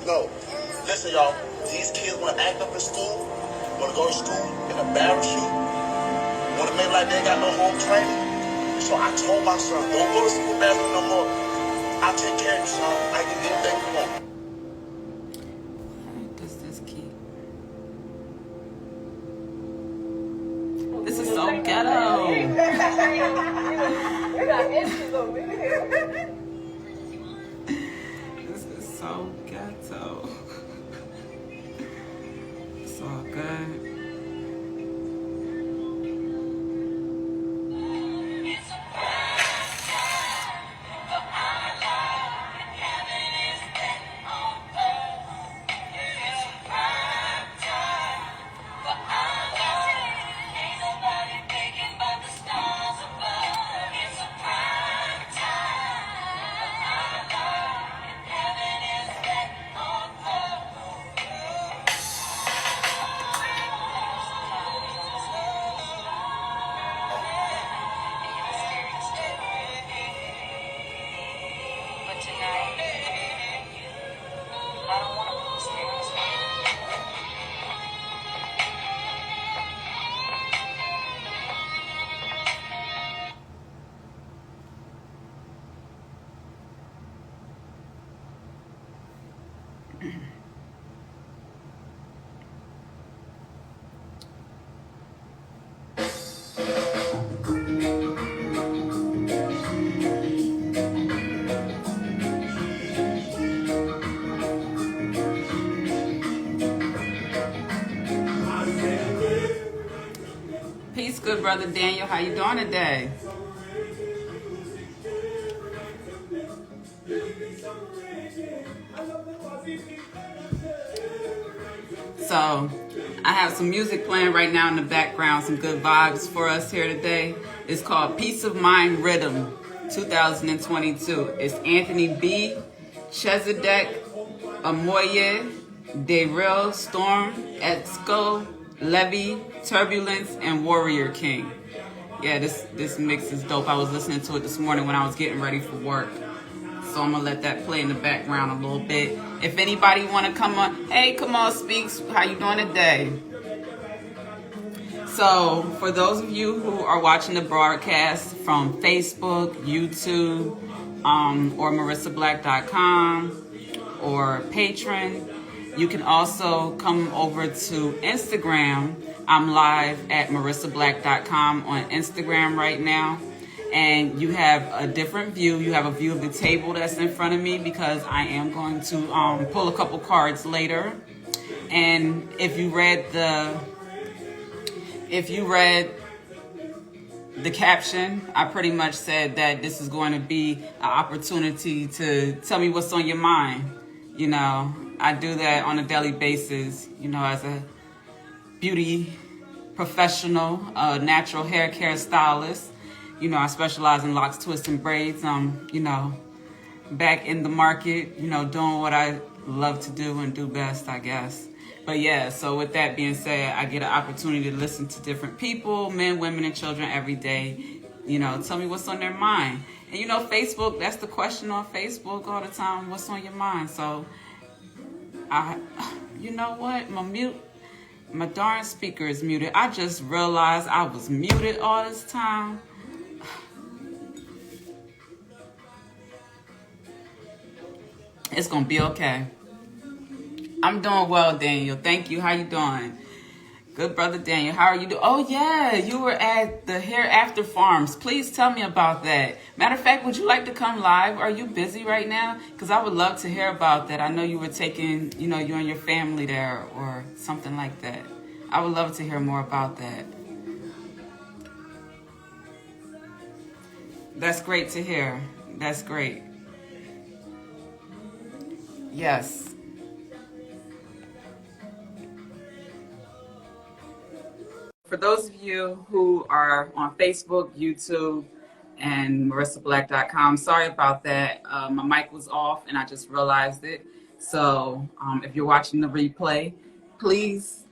No. Listen, y'all. These kids want to act up in school, want to go to school and embarrass you, want to make like they ain't got no home training. So I told my son, don't go to school bathroom no more. I'll take care of you, son. I can get anything you want. Does this key? This is so ghetto. We got issues over here. This is so ghetto. It's all good. Peace, good brother Daniel. How you doing today? So, I have some music playing right now in the background, some good vibes for us here today. It's called Peace of Mind Rhythm 2022. It's Anthony B, Chesedek, Amoye, Daryl, Storm, Etzko, Levy, Turbulence, and Warrior King. Yeah, this mix is dope. I was listening to it this morning when I was getting ready for work. So I'm going to let that play in the background a little bit. If anybody want to come on, hey, come on, Speaks. How you doing today? So for those of you who are watching the broadcast from Facebook, YouTube, or MarissaBlack.com or Patreon, you can also come over to Instagram. I'm live at MarissaBlack.com on Instagram right now. And you have a different view. You have a view of the table that's in front of me because I am going to pull a couple cards later. And if you read the caption, I pretty much said that this is going to be an opportunity to tell me what's on your mind. You know, I do that on a daily basis, you know, as a beauty professional, natural hair care stylist. You know, I specialize in locks, twists, and braids. You know, back in the market, you know, doing what I love to do and do best, I guess. But yeah, so with that being said, I get an opportunity to listen to different people, men, women, and children every day. You know, tell me what's on their mind. And you know, Facebook, that's the question on Facebook all the time. What's on your mind? So, you know what? My darn speaker is muted. I just realized I was muted all this time. It's gonna be okay. I'm doing well, Daniel. Thank you. How you doing? Good brother Daniel. How are you doing? Oh yeah, you were at the Hereafter Farms. Please tell me about that. Matter of fact, would you like to come live? Are you busy right now? Because I would love to hear about that. I know you were taking, you know, you and your family there or something like that. I would love to hear more about that. That's great to hear. That's great. Yes. For those of you who are on Facebook, YouTube, and MarissaBlack.com, sorry about that. My mic was off and I just realized it. So if you're watching the replay, please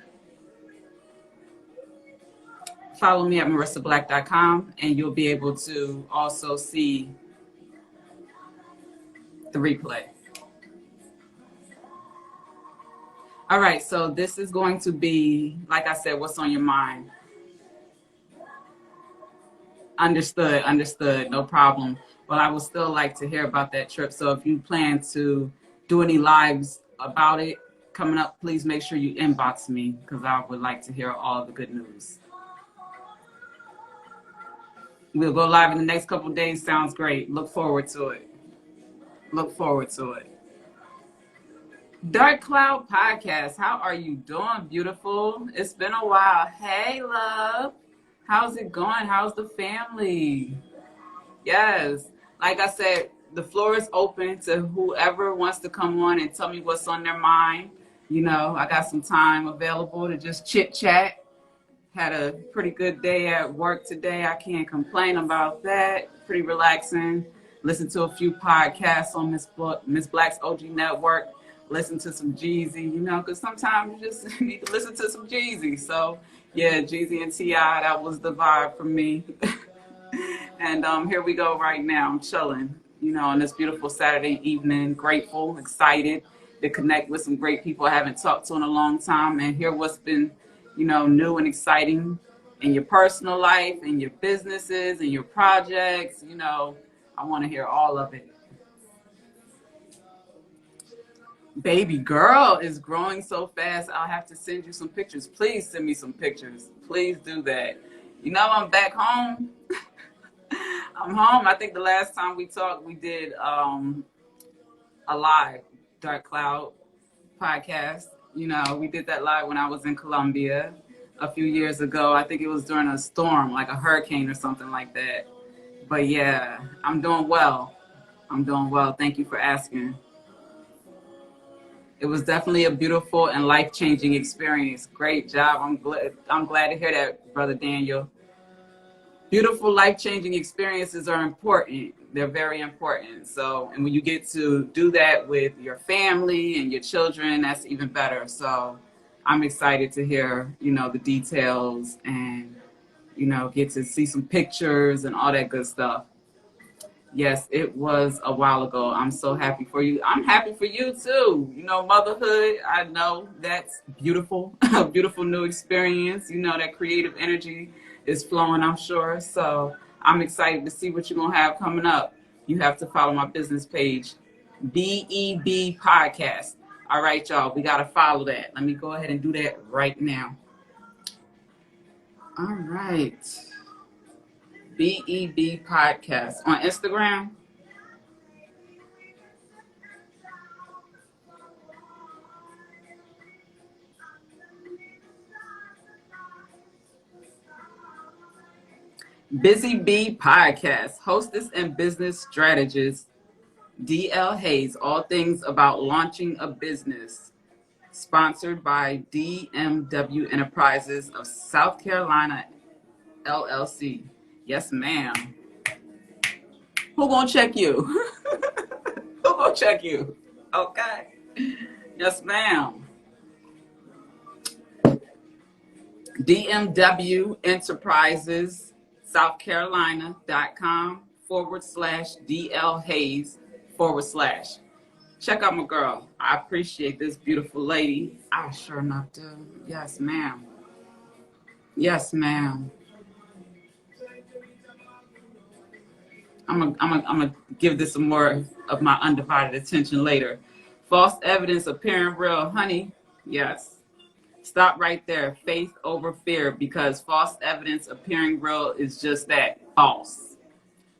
follow me at MarissaBlack.com and you'll be able to also see the replay. All right, so this is going to be, like I said, what's on your mind. Understood, no problem. Well, I would still like to hear about that trip. So if you plan to do any lives about it coming up, please make sure you inbox me because I would like to hear all the good news. We'll go live in the next couple of days. Sounds great. Look forward to it. Dark Cloud Podcast. How are you doing, beautiful? It's been a while. Hey, love. How's it going? How's the family? Yes. Like I said, the floor is open to whoever wants to come on and tell me what's on their mind. You know, I got some time available to just chit chat. Had a pretty good day at work today. I can't complain about that. Pretty relaxing. Listened to a few podcasts on Miss Black's OG Network. Listen to some Jeezy, you know, because sometimes you just need to listen to some Jeezy. So, yeah, Jeezy and T.I., that was the vibe for me. And here we go right now. I'm chilling, you know, on this beautiful Saturday evening. Grateful, excited to connect with some great people I haven't talked to in a long time and hear what's been, you know, new and exciting in your personal life, in your businesses, in your projects. You know, I want to hear all of it. Baby girl is growing so fast. I'll have to send you some pictures. Please send me some pictures. Please do that. You know, I'm back home. I'm home. I think the last time we talked, we did a live Dark Cloud podcast. You know, we did that live when I was in Colombia a few years ago. I think it was during a storm, like a hurricane or something like that. But yeah, I'm doing well. Thank you for asking. It was definitely a beautiful and life-changing experience. Great job. I'm glad to hear that, Brother Daniel. Beautiful, life-changing experiences are important. They're very important. So, and when you get to do that with your family and your children, that's even better. So I'm excited to hear, you know, the details and, you know, get to see some pictures and all that good stuff. Yes, it was a while ago. I'm so happy for you. I'm happy for you too. You know, motherhood, I know that's beautiful, a beautiful new experience. You know, that creative energy is flowing, I'm sure. So I'm excited to see what you're going to have coming up. You have to follow my business page, BEB Podcast. All right, y'all, we got to follow that. Let me go ahead and do that right now. All right. BEB Podcast on Instagram. Busy Bee Podcast, hostess and business strategist, DL Hayes, all things about launching a business. Sponsored by DMW Enterprises of South Carolina, LLC. Yes, ma'am. Who gonna check you? Who gonna check you? Okay. Yes, ma'am. DMW Enterprises, South Carolina.com /DL Hayes /. Check out my girl. I appreciate this beautiful lady. I sure enough do. Yes, ma'am. Yes, ma'am. I'm gonna give this some more of my undivided attention later. False evidence appearing real, honey. Yes. Stop right there. Faith over fear, because false evidence appearing real is just that, false.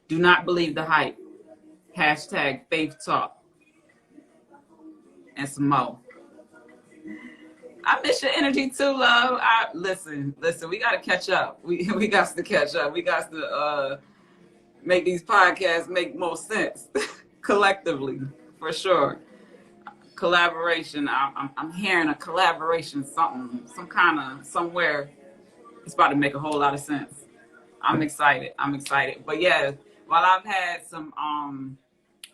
Do not believe the hype. Hashtag faith talk. And some more. I miss your energy too, love. Listen, we gotta catch up. We got to catch up. We got to make these podcasts make more sense collectively, for sure. Collaboration. I'm hearing a collaboration, some kind of somewhere. It's about to make a whole lot of sense. I'm excited. But yeah, while I've had some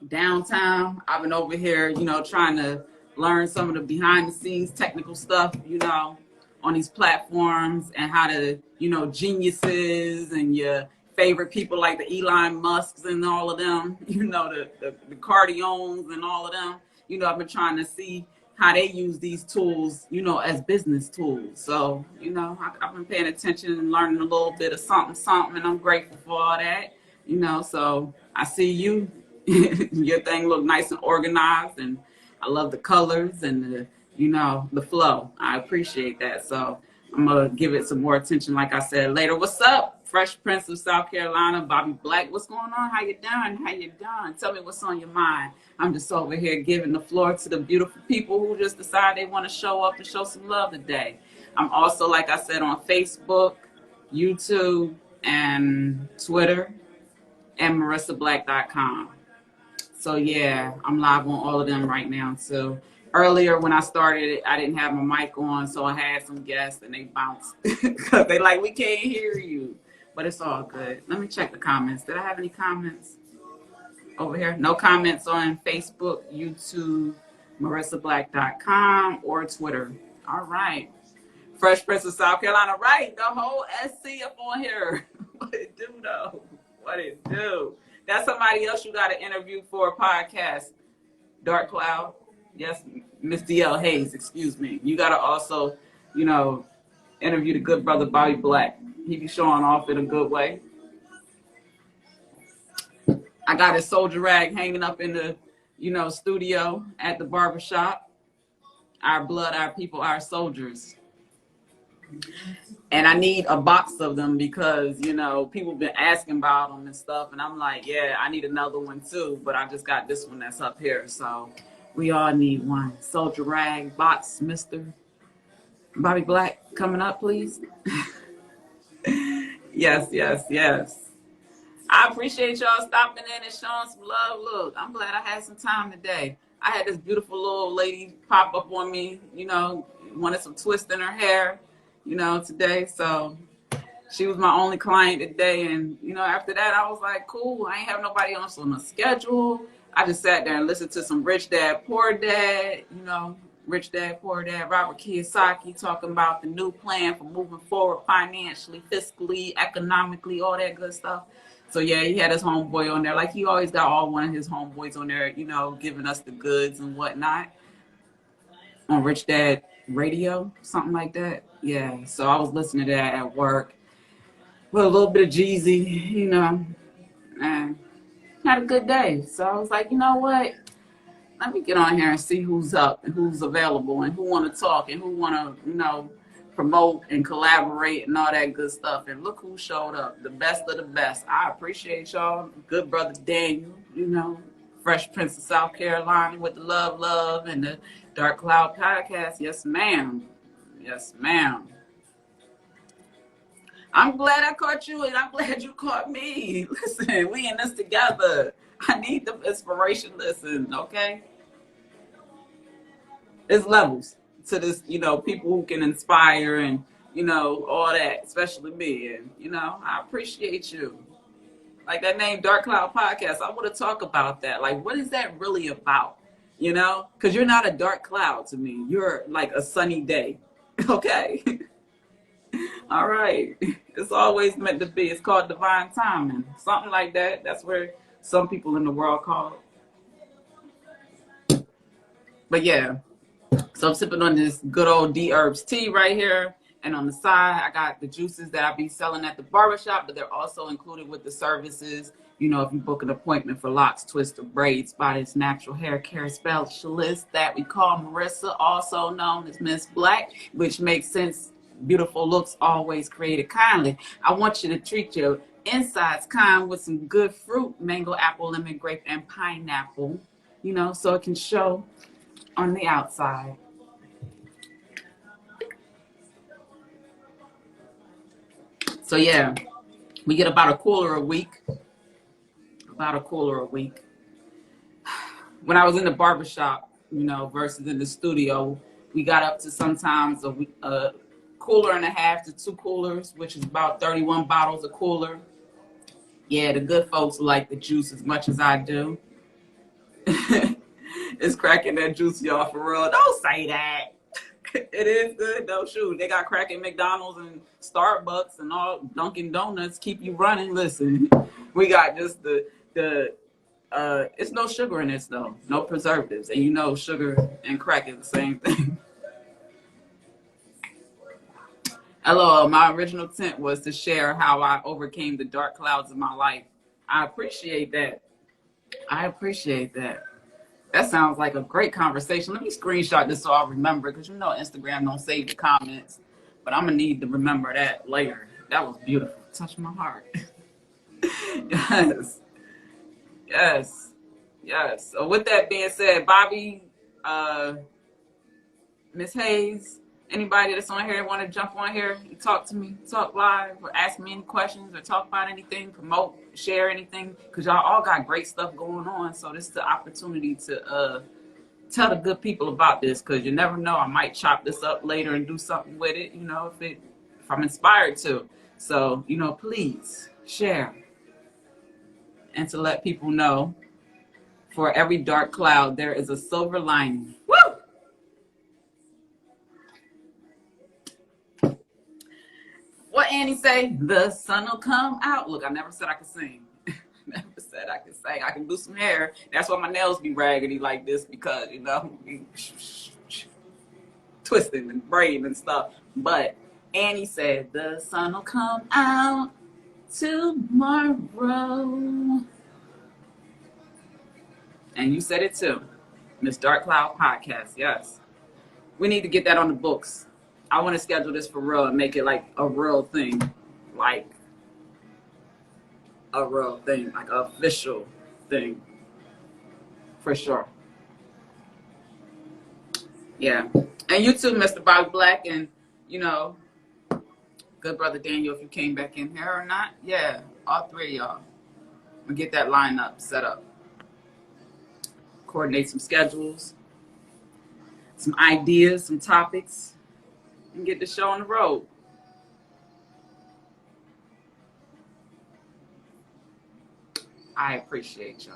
downtime, I've been over here, you know, trying to learn some of the behind the scenes technical stuff, you know, on these platforms, and how to, you know, geniuses and your favorite people like the Elon Musks and all of them, you know, the Cardiones and all of them. You know, I've been trying to see how they use these tools, you know, as business tools. So, you know, I've been paying attention and learning a little bit of something, and I'm grateful for all that, you know. So I see you, your thing look nice and organized, and I love the colors and the, you know, the flow. I appreciate that. So I'm gonna give it some more attention, like I said later. What's up, Fresh Prince of South Carolina, Bobby Black? What's going on? How you doing? How you doing? Tell me what's on your mind. I'm just over here giving the floor to the beautiful people who just decide they want to show up and show some love today. I'm also, like I said, on Facebook, YouTube, and Twitter, and MarissaBlackDotCom. So yeah, I'm live on all of them right now too. Earlier when I started, I didn't have my mic on, so I had some guests and they bounced because they like, we can't hear you. But it's all good. Let me check the comments. Did I have any comments over here? No comments on Facebook, YouTube, MarissaBlack.com, or Twitter. All right. Fresh Prince of South Carolina. Right. The whole SC up on here. What it do though? What it do? That's somebody else you got to interview for a podcast. Dark Cloud. Yes, Miss DL Hayes, excuse me. You got to also, you know, interview the good brother Bobby Black. He be showing off in a good way. I got his soldier rag hanging up in the, you know, studio at the barbershop. Our blood, our people, our soldiers. And I need a box of them because, you know, people been asking about them and stuff. And I'm like, yeah, I need another one too. But I just got this one that's up here. So we all need one. Soldier rag box, Mr. Bobby Black, coming up, please. Yes, yes, yes. I appreciate y'all stopping in and showing some love. Look, I'm glad I had some time today. I had this beautiful little lady pop up on me, you know, wanted some twist in her hair, you know, today. So she was my only client today. And, you know, after that, I was like, cool. I ain't have nobody else on the schedule. I just sat there and listened to some Rich Dad, Poor Dad, you know, Rich Dad, Poor Dad, Robert Kiyosaki talking about the new plan for moving forward financially, fiscally, economically, all that good stuff. So, yeah, he had his homeboy on there. Like, he always got all one of his homeboys on there, you know, giving us the goods and whatnot. On Rich Dad Radio, something like that. Yeah, so I was listening to that at work with a little bit of Jeezy, you know, and had a good day. So I was like, you know what? Let me get on here and see who's up and who's available and who want to talk and who want to, you know, promote and collaborate and all that good stuff. And look who showed up, the best of the best. I appreciate y'all. Good brother Daniel, you know, Fresh Prince of South Carolina with the love, and the Dark Cloud podcast. Yes, ma'am. Yes, ma'am. I'm glad I caught you, and I'm glad you caught me. Listen, we in this together. I need the inspiration. Listen, okay? There's levels to this, you know, people who can inspire and, you know, all that, especially me. And, you know, I appreciate you. Like that name, Dark Cloud Podcast, I want to talk about that. Like, what is that really about? You know? Because you're not a dark cloud to me. You're like a sunny day. Okay? All right. It's always meant to be. It's called divine timing. Something like that. That's where some people in the world call it. But yeah. So I'm sipping on this good old D Herbs tea right here. And on the side, I got the juices that I be selling at the barbershop, but they're also included with the services. You know, if you book an appointment for locks, twists, or braids by this natural hair care specialist that we call Marissa, also known as Miss Black, which makes sense. Beautiful looks always created kindly. I want you to treat your insides kind with some good fruit, mango, apple, lemon, grape, and pineapple, you know, so it can show on the outside. So yeah, we get about a cooler a week. When I was in the barbershop, you know, versus in the studio, we got up to sometimes a cooler and a half to 2 coolers, which is about 31 bottles a cooler. Yeah, the good folks like the juice as much as I do. It's cracking that juice, y'all, for real. Don't say that. It is good, though. Shoot, they got crack at McDonald's and Starbucks and all Dunkin' Donuts keep you running. Listen, we got just the It's no sugar in this though, no preservatives, and you know sugar and crack is the same thing. LOL, my original intent was to share how I overcame the dark clouds of my life. I appreciate that. I appreciate that. That sounds like a great conversation. Let me screenshot this so I'll remember, because you know Instagram don't save the comments, but I'm gonna need to remember that later. That was beautiful. Touched my heart. Yes, yes, yes. So with that being said, Bobby, Miss Hayes, anybody that's on here want to jump on here and talk to me, talk live, or ask me any questions, or talk about anything, promote, share anything, because y'all all got great stuff going on. So this is the opportunity to tell the good people about this, because you never know, I might chop this up later and do something with it, you know, if I'm inspired to. So, you know, please share, and to let people know, for every dark cloud there is a silver lining. Woo! What Annie say? The sun will come out. Look, I never said I could sing. Never said I could sing. I can do some hair. That's why my nails be raggedy like this, because, you know, twisting and braiding and stuff. But Annie said the sun will come out tomorrow. And you said it too. Miss Dark Cloud Podcast. Yes. We need to get that on the books. I want to schedule this for real and make it like a real thing. Like a real thing. Like an official thing. For sure. Yeah. And you too, Mr. Bobby Black. And, you know, good brother Daniel, if you came back in here or not. Yeah. All three of y'all. We'll get that lineup set up. Coordinate some schedules. Some ideas, some topics. And get the show on the road. I appreciate y'all.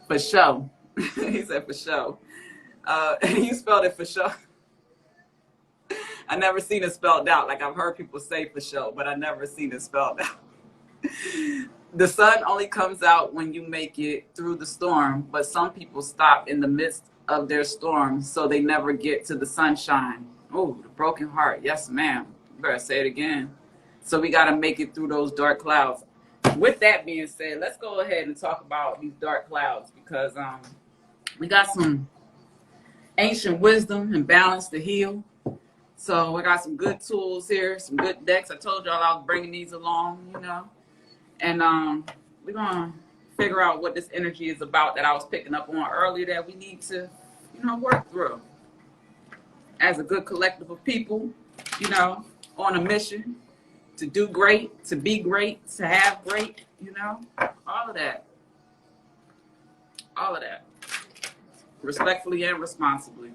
For sure. He said for sure. You spelled it for sure. I never seen it spelled out. Like I've heard people say for sure, but I never seen it spelled out. The sun only comes out when you make it through the storm, but some people stop in the midst of their storm, so they never get to the sunshine. Oh, the broken heart. Yes, ma'am. You better say it again. So we got to make it through those dark clouds. With that being said, let's go ahead and talk about these dark clouds, because we got some ancient wisdom and balance to heal. So I got some good tools here, some good decks. I told y'all I was bringing these along, you know. And we're going to figure out what this energy is about that I was picking up on earlier that we need to, you know, work through. As a good collective of people, you know, on a mission to do great, to be great, to have great, you know, all of that. All of that. Respectfully and responsibly.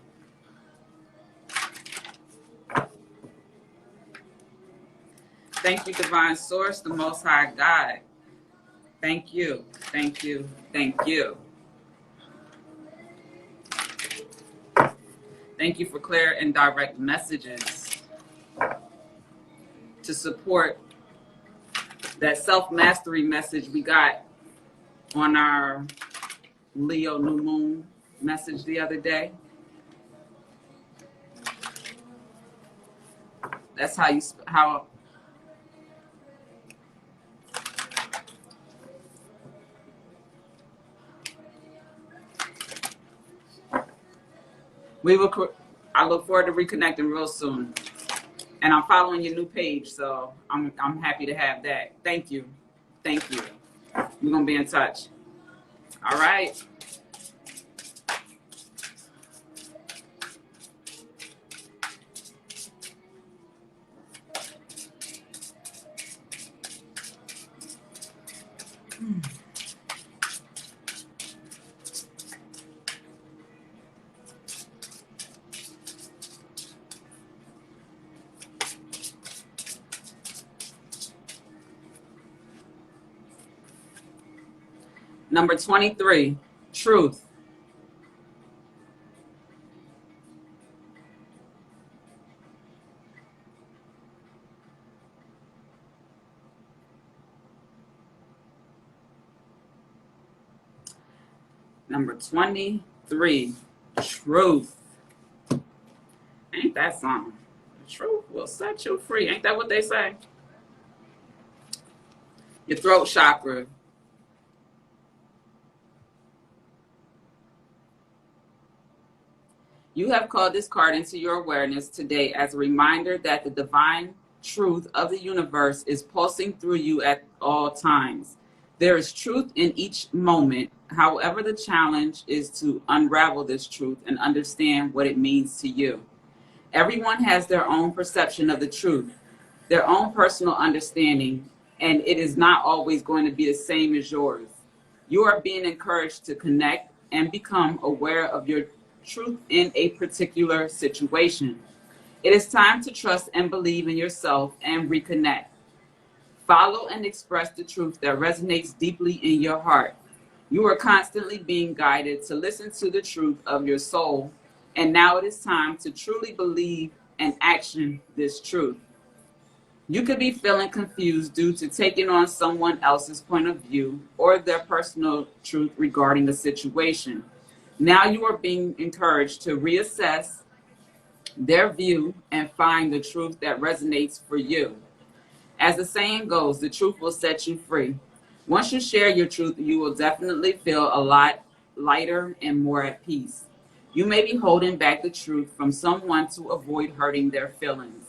Thank you, Divine Source, the Most High God. Thank you, thank you, thank you. Thank you for clear and direct messages to support that self-mastery message we got on our Leo New Moon message the other day. That's how I look forward to reconnecting real soon. And I'm following your new page, so I'm happy to have that. Thank you. Thank you. We're going to be in touch. All right. Number 23, truth. Number 23, truth. Ain't that something? The truth will set you free. Ain't that what they say? Your throat chakra. You have called this card into your awareness today as a reminder that the divine truth of the universe is pulsing through you at all times. There is truth in each moment. However, the challenge is to unravel this truth and understand what it means to you. Everyone has their own perception of the truth, their own personal understanding, and it is not always going to be the same as yours. You are being encouraged to connect and become aware of your truth in a particular situation. It is time to trust and believe in yourself and reconnect. Follow and express the truth that resonates deeply in your heart. You are constantly being guided to listen to the truth of your soul, and now it is time to truly believe and action this truth. You could be feeling confused due to taking on someone else's point of view or their personal truth regarding the situation. Now you are being encouraged to reassess their view and find the truth that resonates for you. As the saying goes, the truth will set you free. Once you share your truth, you will definitely feel a lot lighter and more at peace. You may be holding back the truth from someone to avoid hurting their feelings.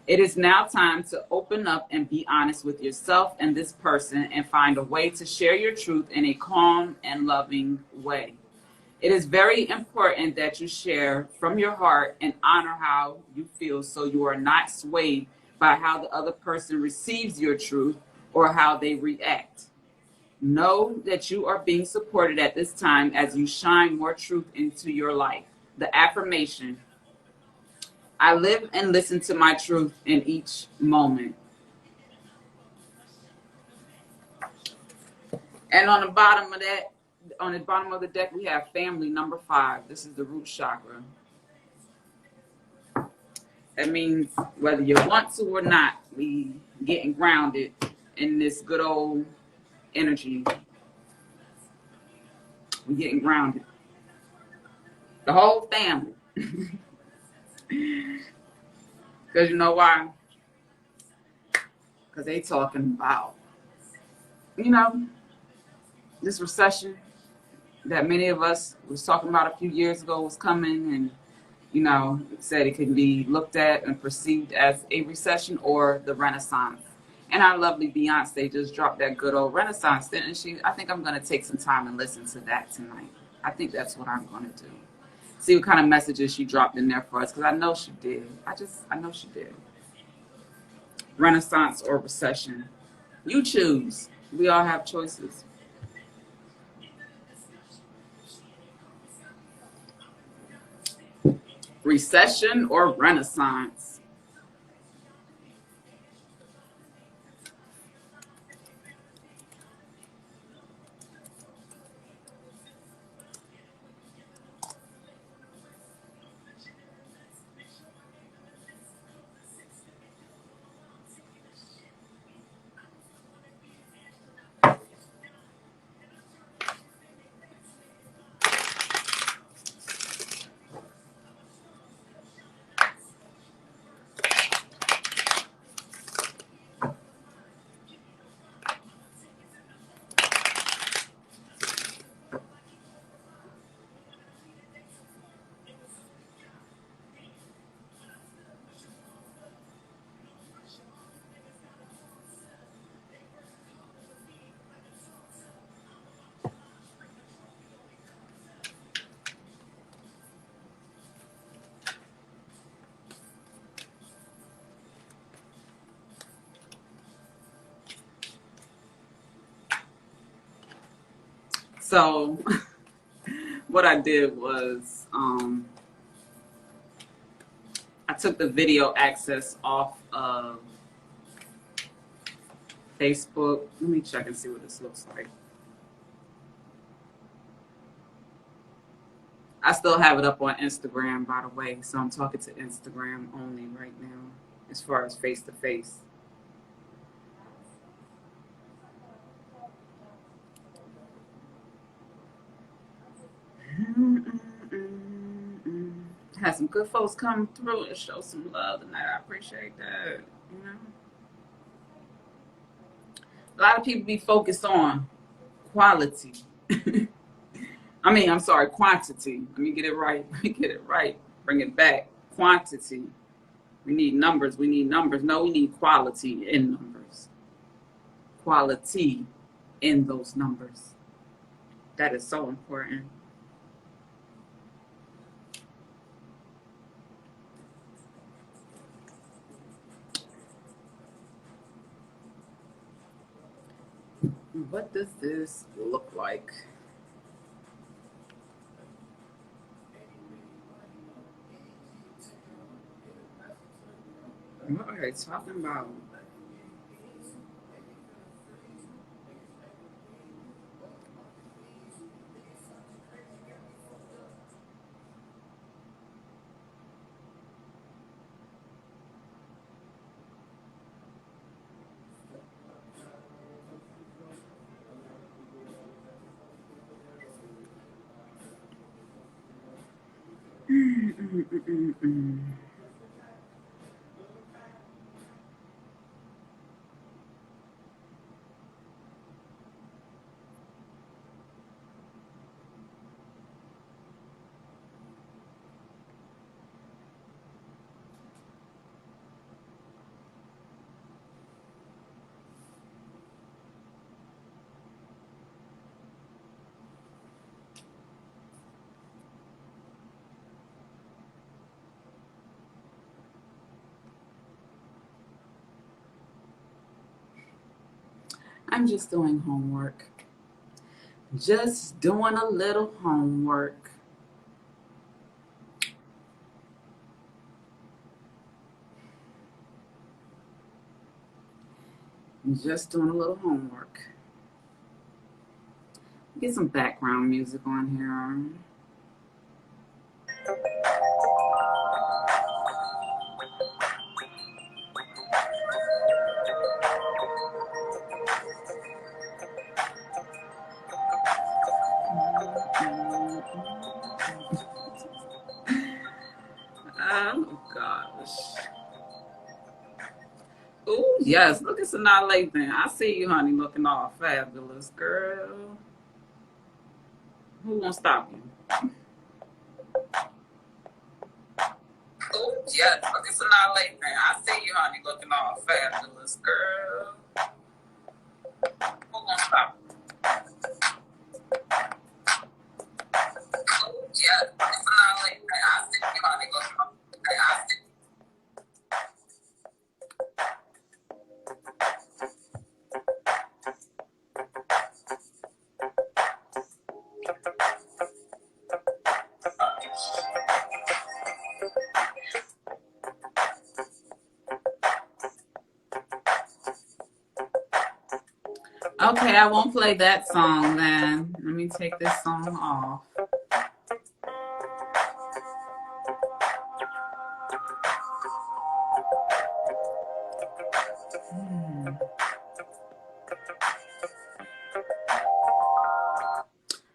It is now time to open up and be honest with yourself and this person and find a way to share your truth in a calm and loving way. It is very important that you share from your heart and honor how you feel so you are not swayed by how the other person receives your truth or how they react. Know that you are being supported at this time as you shine more truth into your life. The affirmation: I live and listen to my truth in each moment. And on the bottom of that, on the bottom of the deck, we have family number 5. This is the root chakra. That means whether you want to or not, we getting grounded in this good old energy. We getting grounded. The whole family. Because you know why? Because they talking about, this recession that many of us was talking about a few years ago was coming, and said it could be looked at and perceived as a recession or the Renaissance. And our lovely Beyonce just dropped that good old Renaissance, didn't she? I think I'm going to take some time and listen to that tonight. I think that's what I'm going to do. See what kind of messages she dropped in there for us, because I know she did. I know she did. Renaissance or recession. You choose. We all have choices. Recession or Renaissance? So what I did was I took the video access off of Facebook. Let me check and see what this looks like. I still have it up on Instagram, by the way, so I'm talking to Instagram only right now as far as face-to-face. Had some good folks come through and show some love tonight. I appreciate that. You know, a lot of people be focused on quality. I'm sorry, quantity. Let me get it right. Let me get it right. Bring it back. Quantity. We need numbers. We need numbers. No, we need quality in numbers. Quality in those numbers. That is so important. What does this look like? What are they talking about? I'm just doing homework. Just doing a little homework. Just doing a little homework. Get some background music on here. Oh gosh. Oh yes, look at Sanaa Lathan. I see you, honey, looking all fabulous, girl. Who won't stop you? Oh yes, look at Sanaa Lathan. I see you, honey, looking all fabulous, girl. Who won't stop you? Oh yes, look at Sanaa Lathan. I see you, honey, looking all fabulous. Okay, I won't play that song then. Let me take this song off.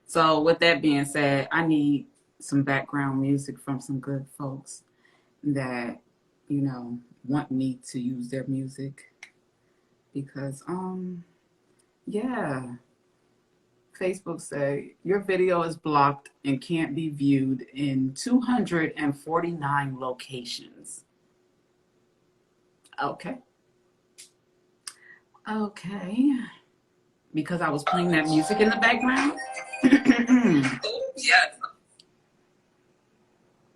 So with that being said, I need some background music from some good folks that, want me to use their music. Because, yeah. Facebook say your video is blocked and can't be viewed in 249 locations. Okay. Because I was playing that music in the background. Yes.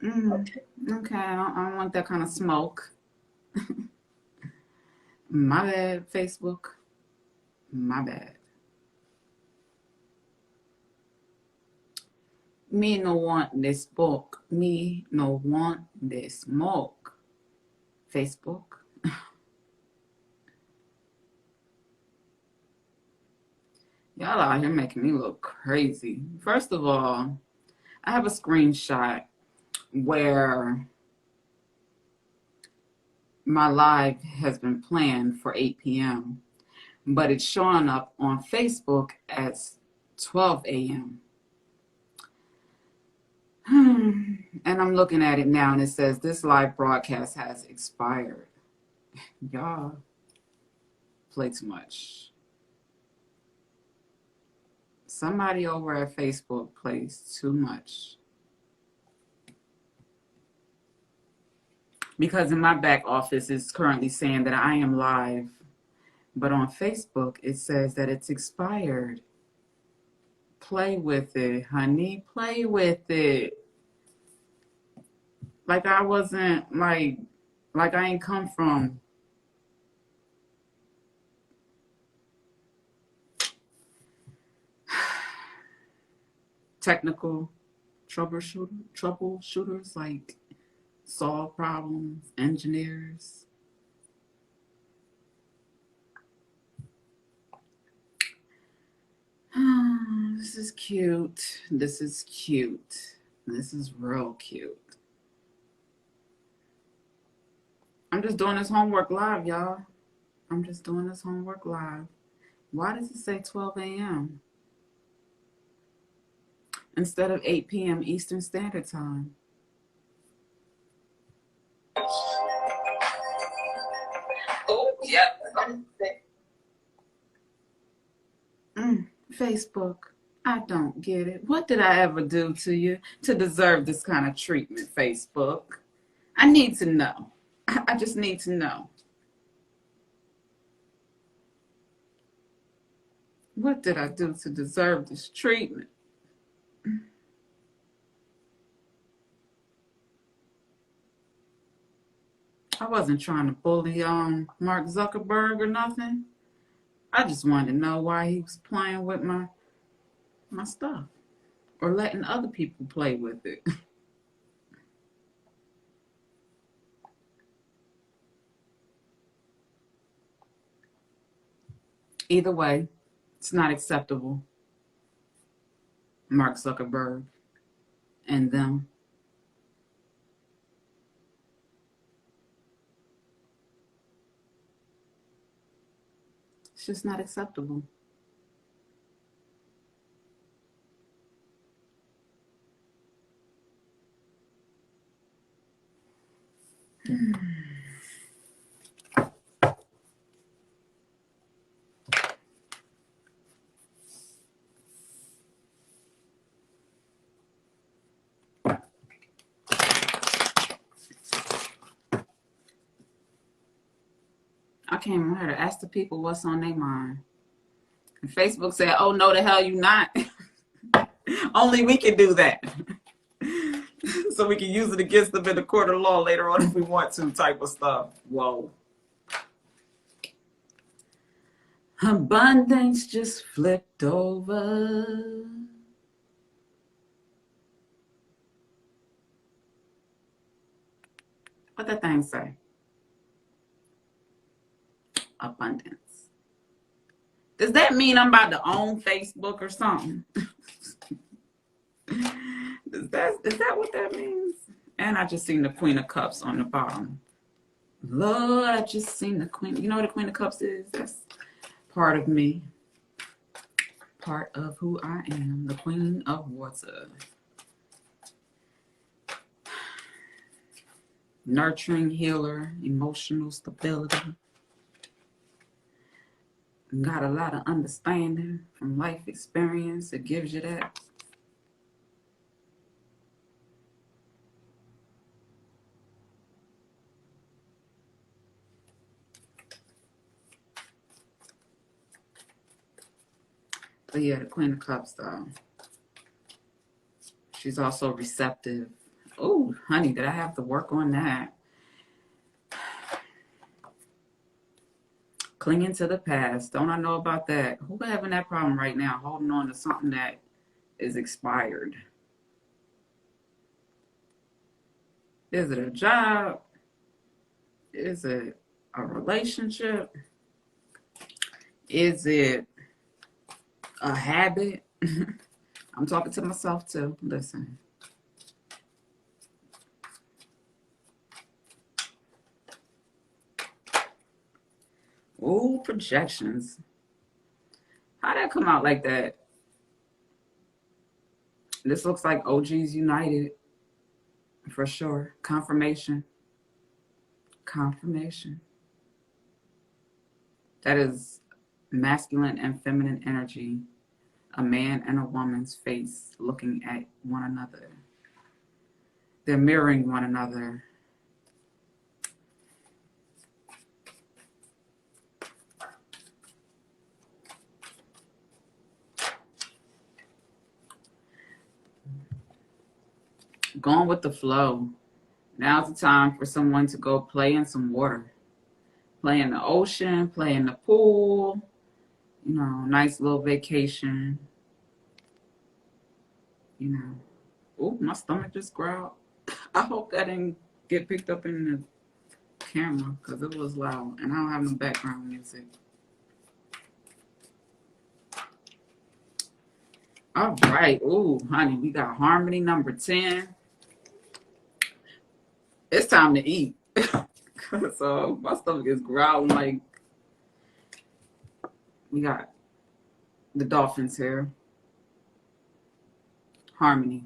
Okay, I don't want that kind of smoke. My bad, Facebook. My bad. Me no want this smoke. Me no want this smoke. Facebook. Y'all out here making me look crazy. First of all, I have a screenshot where my live has been planned for 8 p.m., but it's showing up on Facebook as 12 a.m. And I'm looking at it now and it says this live broadcast has expired. Y'all play too much. Somebody over at Facebook plays too much. Because in my back office it's currently saying that I am live. But on Facebook it says that it's expired. Play with it, honey. Play with it. Like I wasn't like I ain't come from technical troubleshooters, like solve problems, engineers. This is cute. This is cute. This is real cute. I'm just doing this homework live, y'all. I'm just doing this homework live. Why does it say 12 a.m. instead of 8 p.m. Eastern Standard Time? Oh, yep. Facebook, I don't get it. What did I ever do to you to deserve this kind of treatment, Facebook? I need to know. I just need to know. What did I do to deserve this treatment? I wasn't trying to bully Mark Zuckerberg or nothing. I just wanted to know why he was playing with my stuff or letting other people play with it. Either way, it's not acceptable. Mark Zuckerberg and them. It's just not acceptable. I came here to ask the people what's on their mind. And Facebook said, oh, no, the hell you not. Only we can do that. So we can use it against them in the court of law later on if we want to, type of stuff. Whoa. Abundance just flipped over. What that thing say? Abundance. Does that mean I'm about to own Facebook or something? Is that what that means? And I just seen the Queen of Cups on the bottom. Lord, I just seen the Queen. You know what the Queen of Cups is? That's part of me. Part of who I am. The Queen of Water. Nurturing, healer, emotional stability. Got a lot of understanding from life experience. It gives you that. But yeah, the Queen of Cups, though. She's also receptive. Oh, honey, did I have to work on that? Clinging to the past. Don't I know about that? Who having that problem right now, holding on to something that is expired? Is it a job? Is it a relationship? Is it a habit? I'm talking to myself too. Listen. Ooh, projections. How'd that come out like that? This looks like OGs United for sure. Confirmation. Confirmation. That is masculine and feminine energy. A man and a woman's face looking at one another. They're mirroring one another. Going with the flow. Now's the time for someone to go play in some water. Play in the ocean, play in the pool, you know, nice little vacation. You know. Oh, my stomach just growled. I hope that didn't get picked up in the camera because it was loud and I don't have no background music. All right. Ooh, honey, we got harmony number 10. It's time to eat. So my stomach is growling like we got the dolphins here. Harmony.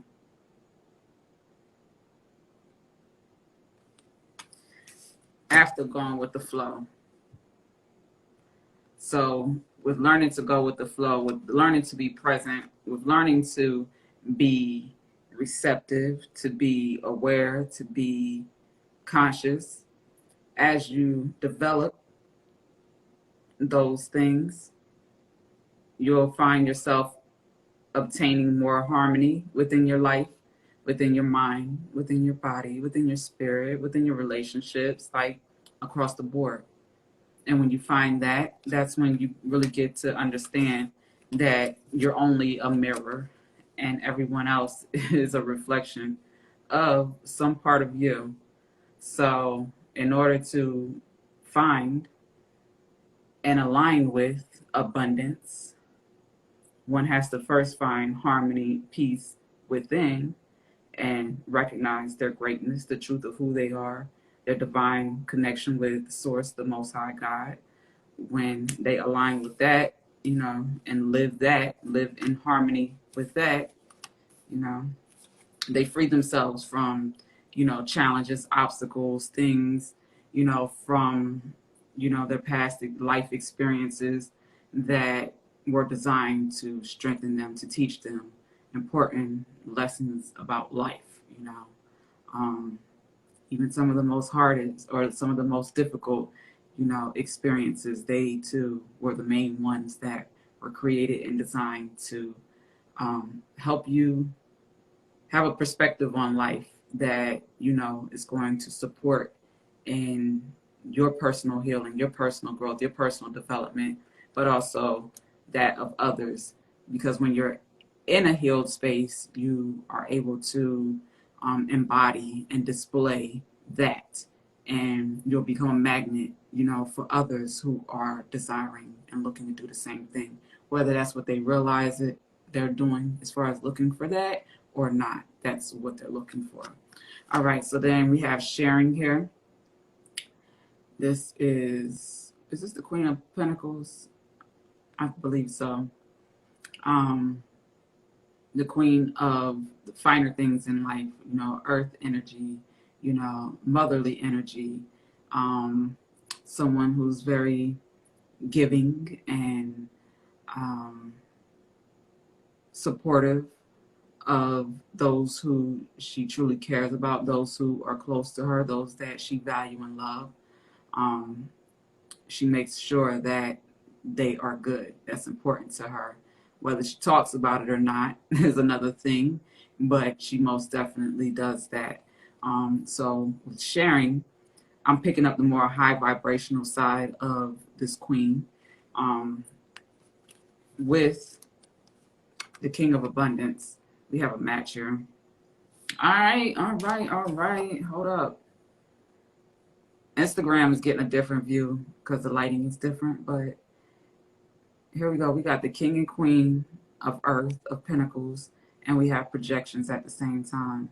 After going with the flow. So with learning to go with the flow, with learning to be present, with learning to be receptive, to be aware, to be conscious, as you develop those things, you'll find yourself obtaining more harmony within your life, within your mind, within your body, within your spirit, within your relationships, like across the board. And when you find that, that's when you really get to understand that you're only a mirror and everyone else is a reflection of some part of you. So in order to find and align with abundance, one has to first find harmony, peace within, and recognize their greatness, the truth of who they are, their divine connection with the source, the Most High God. When they align with that, you know, and live in harmony with that, you know, they free themselves from, you know, challenges, obstacles, things, you know, from, you know, their past life experiences that were designed to strengthen them, to teach them important lessons about life, you know. Even some of the most hardest or some of the most difficult, you know, experiences, they too were the main ones that were created and designed to help you have a perspective on life that, you know, is going to support in your personal healing, your personal growth, your personal development, but also that of others. Because when you're in a healed space, you are able to embody and display that, and you'll become a magnet, you know, for others who are desiring and looking to do the same thing, whether that's what they realize it they're doing as far as looking for that or not. That's what they're looking for. All right, so then we have sharing here. This is this the Queen of Pentacles? I believe so. The queen of the finer things in life, you know, earth energy, you know, motherly energy, someone who's very giving and supportive of those who she truly cares about, those who are close to her, those that she value and love. She makes sure that they are good. That's important to her. Whether she talks about it or not is another thing, but she most definitely does that. So with sharing, I'm picking up the more high vibrational side of this queen. With the King of Abundance, we have a match here. All right. Hold up. Instagram is getting a different view because the lighting is different, but here we go. We got the King and Queen of Earth, of Pentacles, and we have projections at the same time.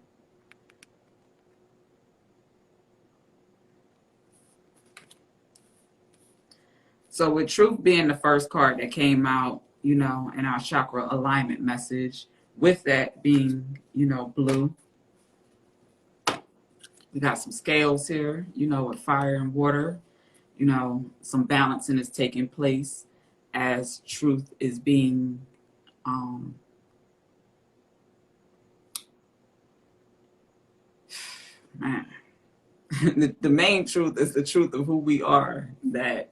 So with Truth being the first card that came out, you know, in our chakra alignment message, with that being, blue, we got some scales here, with fire and water. Some balancing is taking place as truth is being man. The main truth is the truth of who we are, that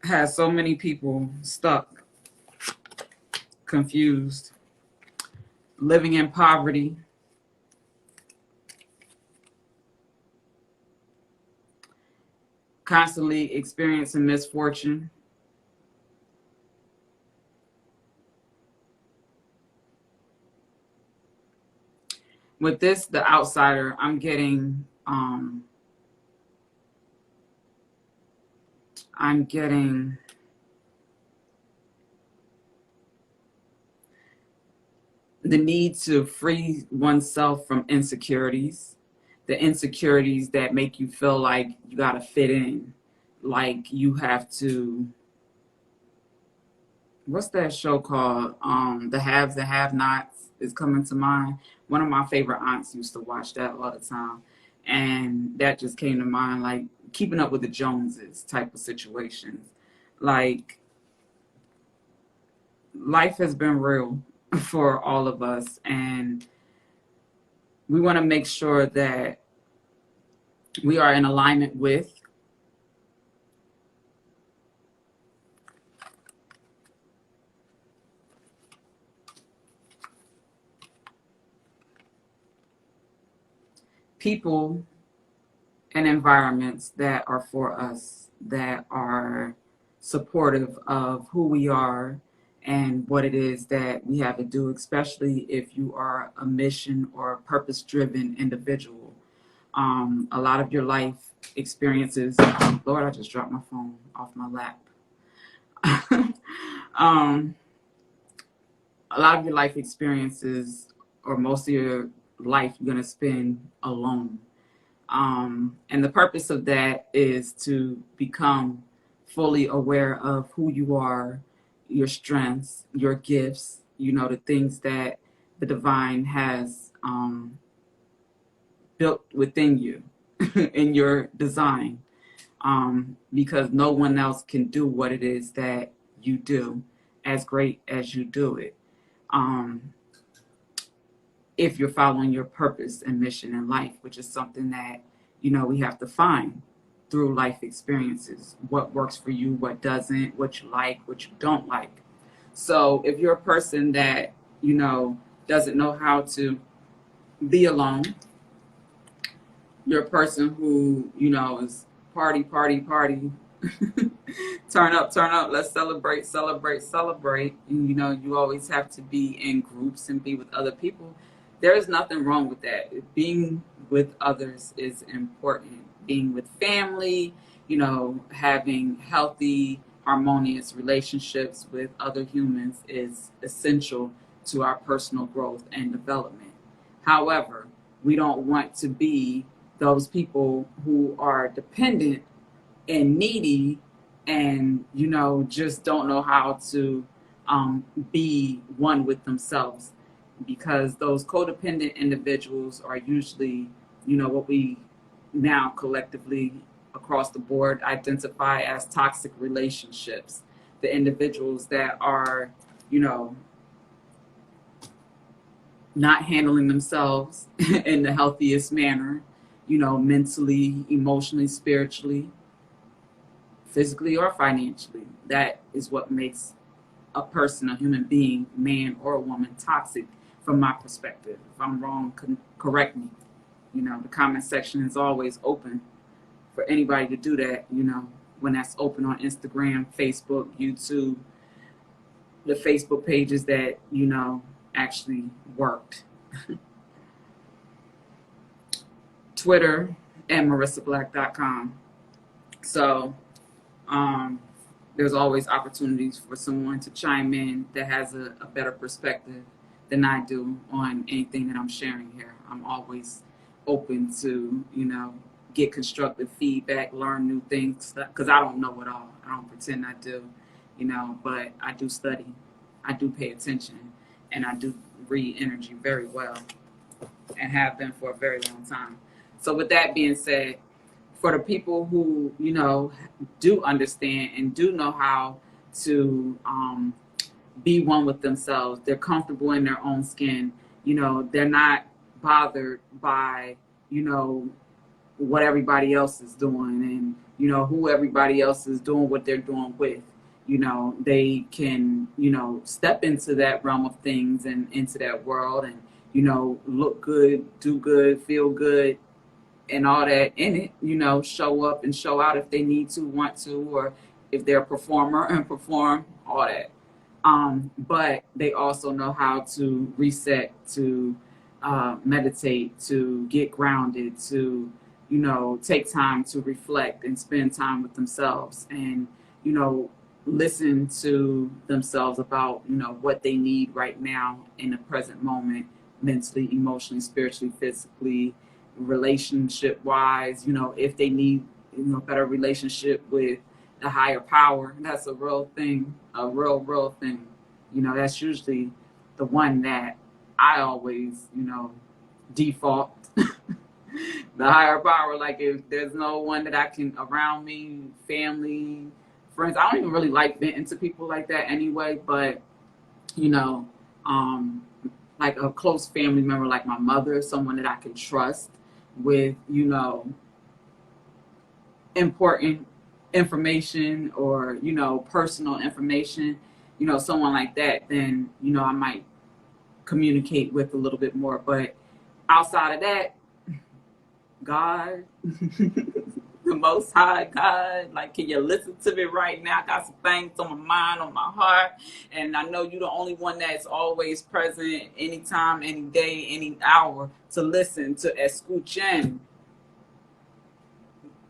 has so many people stuck, confused, living in poverty, constantly experiencing misfortune. With this, the outsider, I'm getting the need to free oneself from insecurities, the insecurities that make you feel like you got to fit in, like you have to. What's that show called? The Haves and Have Nots is coming to mind. One of my favorite aunts used to watch that all the time. And that just came to mind, like keeping up with the Joneses type of situations. Like, life has been real for all of us. And we want to make sure that we are in alignment with people and environments that are for us, that are supportive of who we are and what it is that we have to do, especially if you are a mission or purpose-driven individual. A lot of your life experiences, Lord, I just dropped my phone off my lap. A lot of your life experiences, or most of your life, you're going to spend alone. And the purpose of that is to become fully aware of who you are, your strengths, your gifts, the things that the divine has built within you in your design. Because no one else can do what it is that you do as great as you do it. If you're following your purpose and mission in life, which is something that, we have to find through life experiences. What works for you, what doesn't, what you like, what you don't like. So if you're a person that, doesn't know how to be alone, you're a person who, is party, turn up, let's celebrate. And, you always have to be in groups and be with other people. There is nothing wrong with that. Being with others is important. Being with family, having healthy, harmonious relationships with other humans is essential to our personal growth and development. However, we don't want to be those people who are dependent and needy and, just don't know how to be one with themselves. Because those codependent individuals are usually, what we now collectively across the board identify as toxic relationships. The individuals that are, not handling themselves in the healthiest manner, mentally, emotionally, spiritually, physically, or financially. That is what makes a person, a human being, man or a woman, toxic from my perspective. If I'm wrong, correct me. The comment section is always open for anybody to do that, when that's open on Instagram, Facebook, YouTube, the Facebook pages that, actually worked. Twitter and MarissaBlackDotCom. So there's always opportunities for someone to chime in that has a better perspective than I do on anything that I'm sharing here. I'm always open to, get constructive feedback, learn new things, because I don't know it all. I don't pretend I do, but I do study. I do pay attention, and I do read energy very well, and have been for a very long time. So with that being said, for the people who, do understand and do know how to be one with themselves, they're comfortable in their own skin, they're not bothered by, what everybody else is doing, and, who everybody else is doing what they're doing with. They can, step into that realm of things and into that world and, look good, do good, feel good, and all that in it, show up and show out if they need to, want to, or if they're a performer and perform, all that. But they also know how to reset, to meditate, to get grounded, to, take time to reflect and spend time with themselves and, listen to themselves about, what they need right now in the present moment, mentally, emotionally, spiritually, physically, relationship wise, if they need, better relationship with a higher power. That's a real thing, a real thing. That's usually the one that I always, default. The higher power, like if there's no one that I can around me, family, friends, I don't even really like venting to people like that anyway, but like a close family member, like my mother, someone that I can trust with, important information or, personal information, someone like that, then, I might communicate with a little bit more. But outside of that, God, the Most High God, like, can you listen to me right now? I got some things on my mind, on my heart, and I know you're the only one that's always present, anytime, any day, any hour, to listen, to escuchen.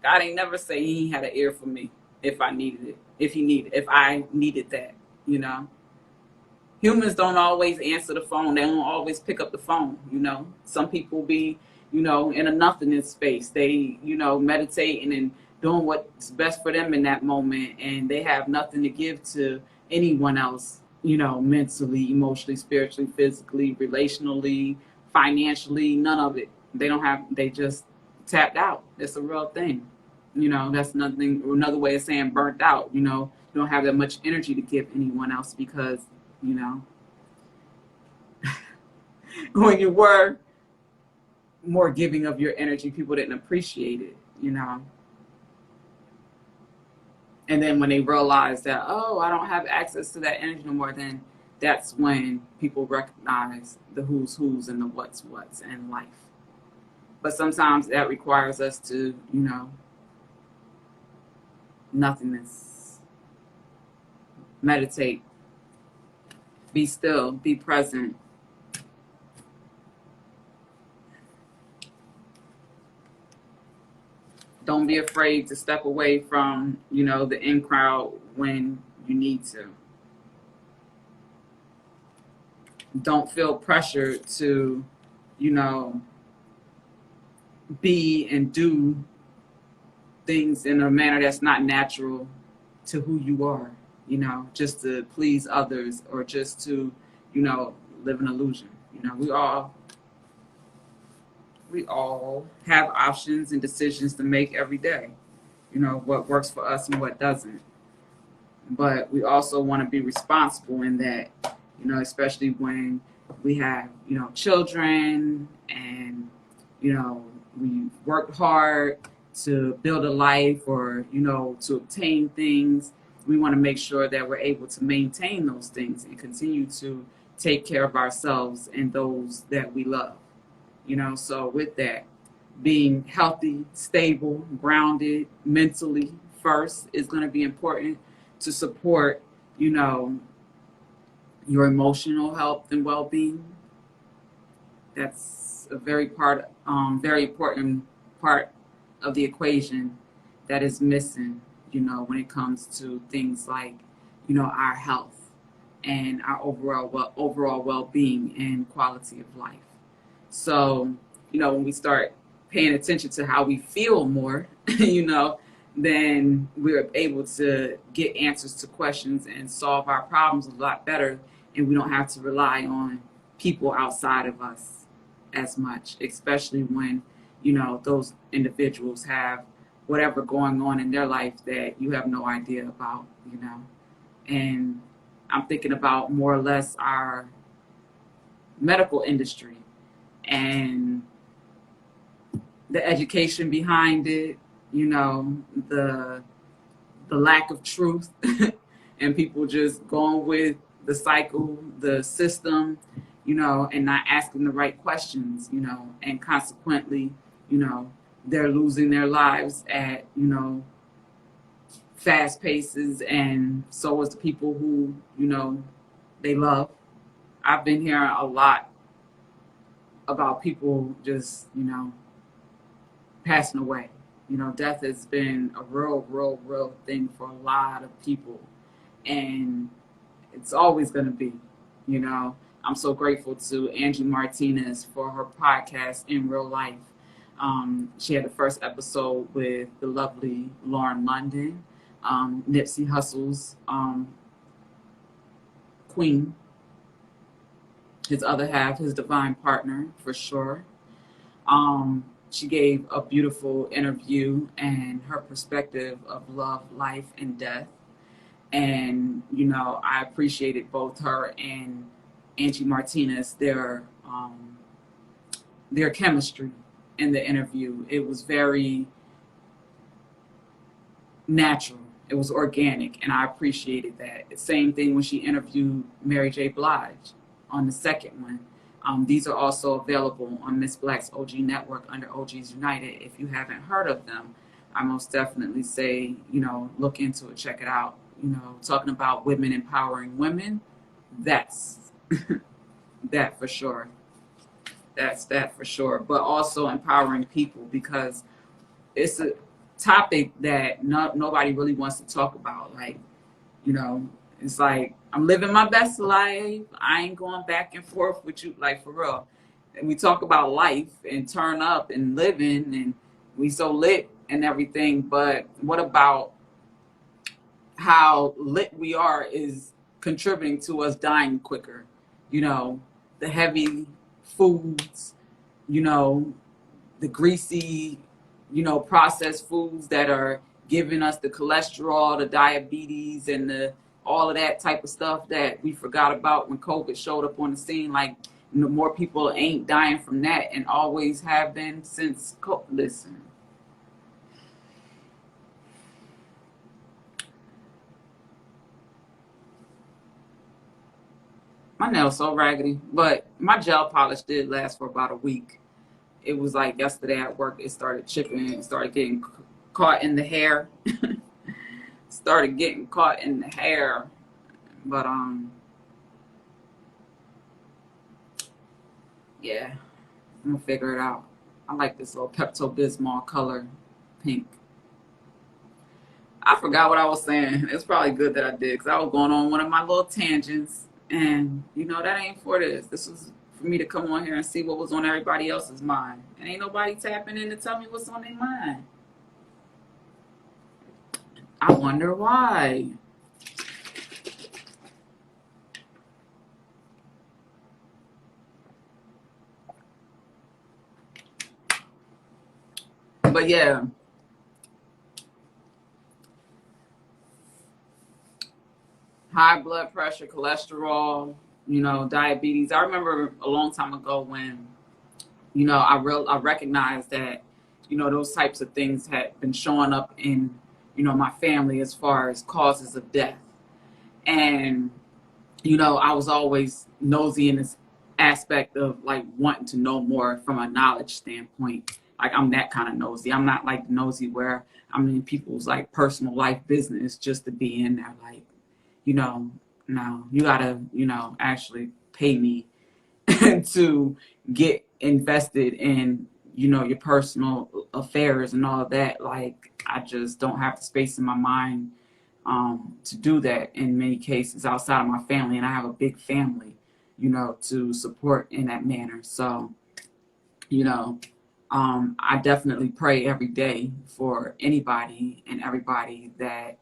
God ain't never say he had an ear for me if I needed it, if I needed that, Humans don't always answer the phone. They don't always pick up the phone, Some people be, in a nothingness space. They, meditating and doing what's best for them in that moment, and they have nothing to give to anyone else, mentally, emotionally, spiritually, physically, relationally, financially, none of it. They just tapped out. That's a real thing. That's nothing, another way of saying burnt out. You don't have that much energy to give anyone else because, when you were more giving of your energy, people didn't appreciate it, And then when they realize that, oh, I don't have access to that energy no more, then that's when people recognize the who's and the what's in life. But sometimes that requires us to, nothingness, meditate, be still, be present. Don't be afraid to step away from, the in crowd when you need to. Don't feel pressure to, be and do things in a manner that's not natural to who you are, just to please others or just to, live an illusion. We all have options and decisions to make every day, what works for us and what doesn't. But we also want to be responsible in that, especially when we have, children and, we worked hard to build a life or, to obtain things. We want to make sure that we're able to maintain those things and continue to take care of ourselves and those that we love. So with that, being healthy, stable, grounded, mentally first is going to be important to support, your emotional health and well-being. That's a very important part of the equation that is missing, when it comes to things like, our health and our overall well-being and quality of life. So, when we start paying attention to how we feel more, then we're able to get answers to questions and solve our problems a lot better and we don't have to rely on people outside of us as much, especially when, those individuals have whatever going on in their life that you have no idea about. And I'm thinking about more or less our medical industry and the education behind it, the lack of truth and people just going with the cycle, the system, and not asking the right questions, and consequently, they're losing their lives at, fast paces, and so is the people who, they love. I've been hearing a lot about people just, passing away. Death has been a real thing for a lot of people. And it's always going to be, I'm so grateful to Angie Martinez for her podcast, In Real Life. She had the first episode with the lovely Lauren London, Nipsey Hussle's queen, his other half, his divine partner, for sure. She gave a beautiful interview and her perspective of love, life, and death. And, I appreciated both her and Angie Martinez, their chemistry in the interview. It was very natural. It was organic, and I appreciated that. Same thing when she interviewed Mary J. Blige on the second one. These are also available on Miss Black's OG network under OGs United. If you haven't heard of them, I most definitely say, look into it, check it out. Talking about women empowering women, that's that for sure. That's that for sure. But also empowering people, because it's a topic that nobody really wants to talk about. Like, it's like, I'm living my best life. I ain't going back and forth with you, like, for real. And we talk about life and turn up and living, and we so lit and everything. But what about how lit we are is contributing to us dying quicker? The heavy foods, the greasy, processed foods that are giving us the cholesterol, the diabetes, and all of that type of stuff that we forgot about when COVID showed up on the scene. Like, more people ain't dying from that, and always have been since COVID. Listen, my nail's so raggedy, but my gel polish did last for about a week. It was like yesterday at work, it started chipping, it started getting caught in the hair. Started getting caught in the hair. But yeah, I'm gonna figure it out. I like this little Pepto-Bismol color pink. I forgot what I was saying. It's probably good that I did, because I was going on one of my little tangents, and that ain't for this. This was for me to come on here and see what was on everybody else's mind. And ain't nobody tapping in to tell me what's on their mind. I wonder why. But yeah, high blood pressure, cholesterol, diabetes. I remember a long time ago when, I recognized that, those types of things had been showing up in, my family as far as causes of death. And, I was always nosy in this aspect of like wanting to know more from a knowledge standpoint. Like, I'm that kind of nosy. I'm not like nosy where I'm in people's like personal life business just to be in there. Like, no, you gotta, actually pay me to get invested in, your personal affairs and all of that. Like, I just don't have the space in my mind to do that in many cases outside of my family. And I have a big family, to support in that manner. So, I definitely pray every day for anybody and everybody that,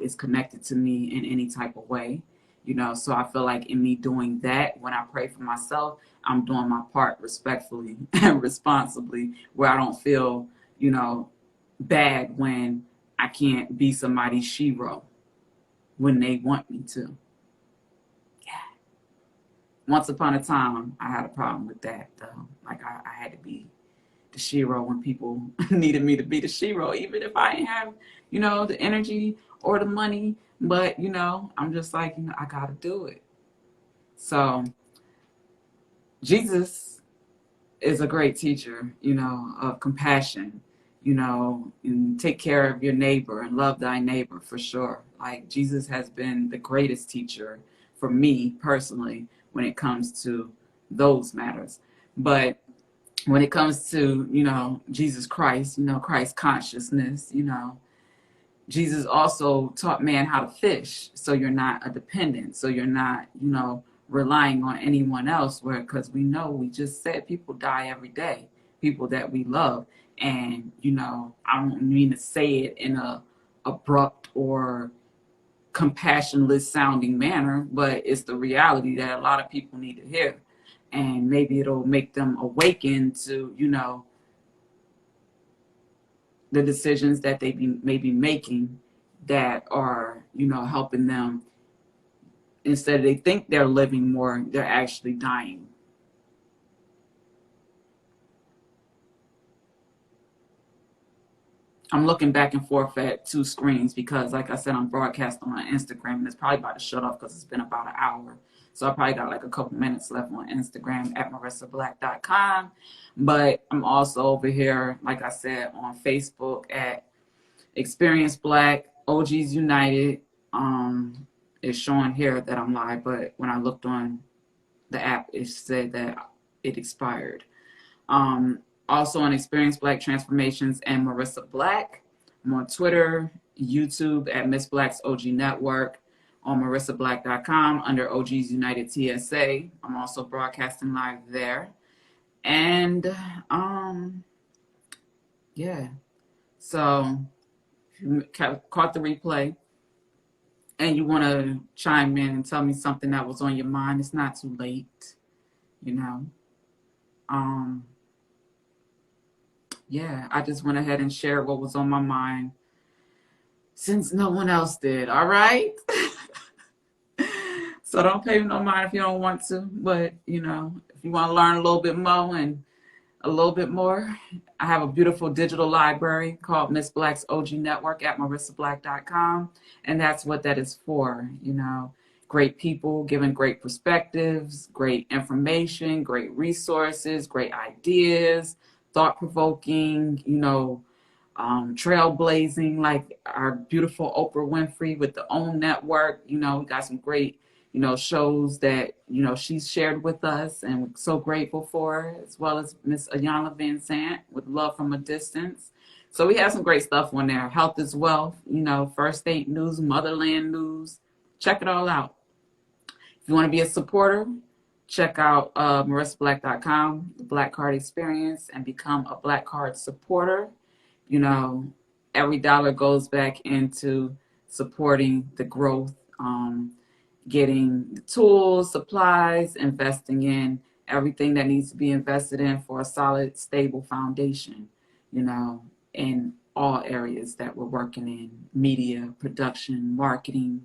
is connected to me in any type of way. you know. So I feel like in me doing that, when I pray for myself, I'm doing my part respectfully and responsibly, where I don't feel, you know, bad when I can't be somebody's shero when they want me to. Yeah. Once upon a time, I had a problem with that, though. Like, I had to be the shero when people needed me to be the shero, even if I didn't have, you know, the energy or the money. But, you know, I'm just like, you know, I got to do it. So Jesus is a great teacher, you know, of compassion, you know, and take care of your neighbor and love thy neighbor for sure. Like, Jesus has been the greatest teacher for me personally when it comes to those matters. But when it comes to, you know, Jesus Christ, you know, Christ consciousness, you know, Jesus also taught man how to fish, so you're not a dependent, so you're not, you know, relying on anyone else. Where, because we know, we just said people die every day, people that we love, and you know, I don't mean to say it in a abrupt or compassionless sounding manner, but it's the reality that a lot of people need to hear, and maybe it'll make them awaken to, you know, the decisions that they may be making that are, you know, helping them. Instead, they think they're living more, they're actually dying. I'm looking back and forth at two screens because, like I said, I'm broadcasting on Instagram, and it's probably about to shut off because it's been about an hour. So I probably got like a couple minutes left on Instagram at MarissaBlackDotCom. But I'm also over here, like I said, on Facebook at Experience Black, OGs United. It's showing here that I'm live, but when I looked on the app, it said that it expired. Also on Experience Black Transformations and Marissa Black. I'm on Twitter, YouTube at Miss Black's OG Network, on MarissaBlack.com under OGs United TSA. I'm also broadcasting live there. And yeah. So if you caught the replay and you want to chime in and tell me something that was on your mind, it's not too late, you know. Yeah, I just went ahead and shared what was on my mind since no one else did. All right. So don't pay me no mind if you don't want to. But, you know, if you want to learn a little bit more and a little bit more, I have a beautiful digital library called Miss Black's OG Network at MarissaBlack.com. And that's what that is for, you know. Great people giving great perspectives, great information, great resources, great ideas, thought-provoking, you know, trailblazing, like our beautiful Oprah Winfrey with the OWN Network. You know, we got some great, you know, shows that, you know, she's shared with us, and we're so grateful for her, as well as Miss Ayanna Van Sant with Love from a Distance. So we have some great stuff on there. Health is Wealth, you know, First State News, Motherland News. Check it all out. If you want to be a supporter, check out MarissaBlack.com, the Black Card Experience, and become a Black Card supporter. You know, every dollar goes back into supporting the growth, getting the tools, supplies, investing in everything that needs to be invested in for a solid, stable foundation, you know, in all areas that we're working in: media, production, marketing,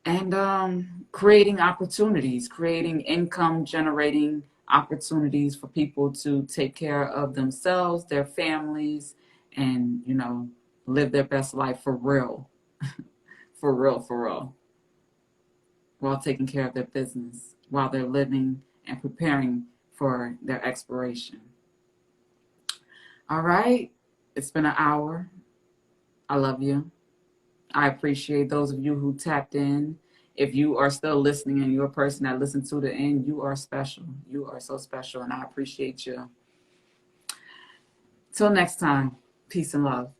and creating opportunities, creating income generating opportunities for people to take care of themselves, their families, and, you know, live their best life for real, for real, for real, while taking care of their business, while they're living and preparing for their expiration. All right. It's been an hour. I love you. I appreciate those of you who tapped in. If you are still listening and you're a person that listened to the end, you are special. You are so special, and I appreciate you. Till next time, peace and love.